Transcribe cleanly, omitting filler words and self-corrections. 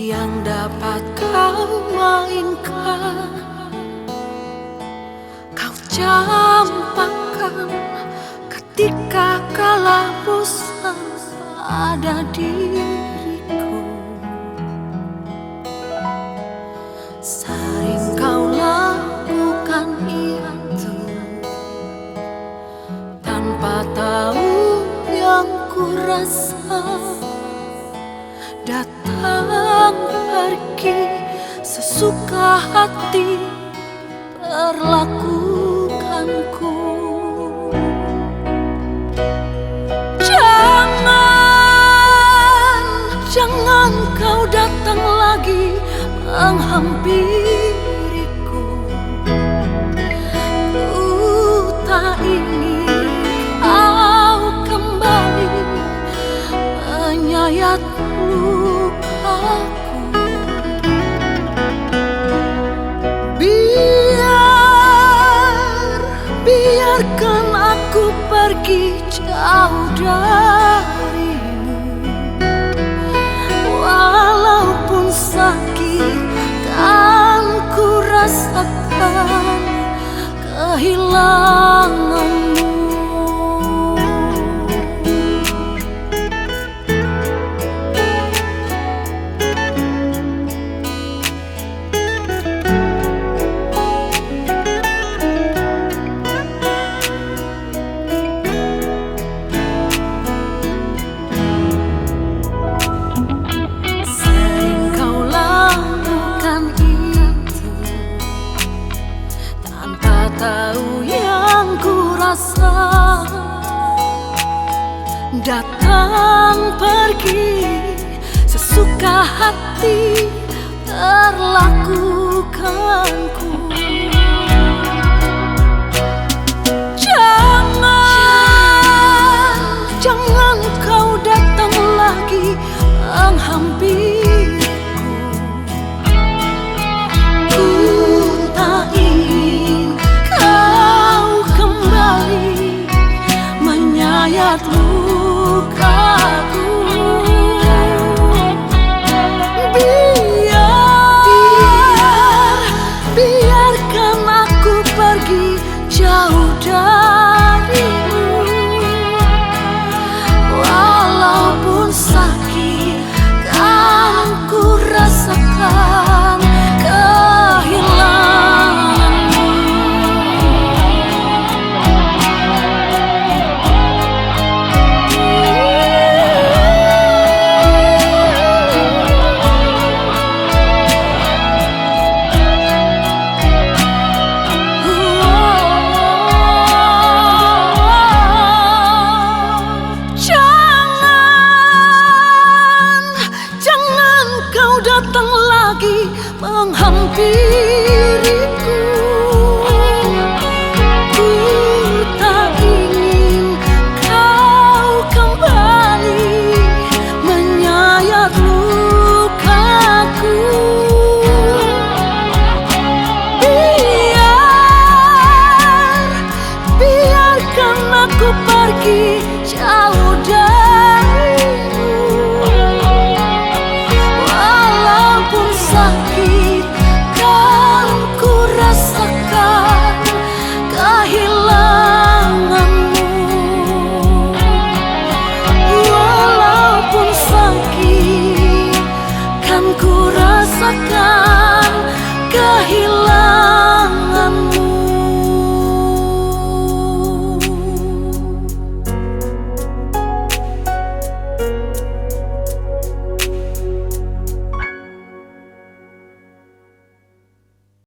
yang dapat kau mainkan, kau campakkan ketika kala bosan pada diriku. Sering kau lakukan itu tanpa tahu yang ku rasa. Datang pergi sesuka hati perlakukanku. Jangan kau datang lagi menghampiriku. Ku tak ingin kau kembali menyayat lukaku. Biarkan aku pergi jauh darimu, walaupun sakit kan ku rasakan kehilanganmu. Tahu yang ku rasa, datang pergi sesuka hati perlakukanku. Jangan kau datang lagi menghampiriku. Ku tak ingin menyayat lukaku. Biarkan aku pergi jauh darimu, walaupun sakit kan ku rasakan kehilanganmu. Datang lagi menghampiriku. Ku tak ingin kau kembali menyayat lukaku. Biarkan aku pergi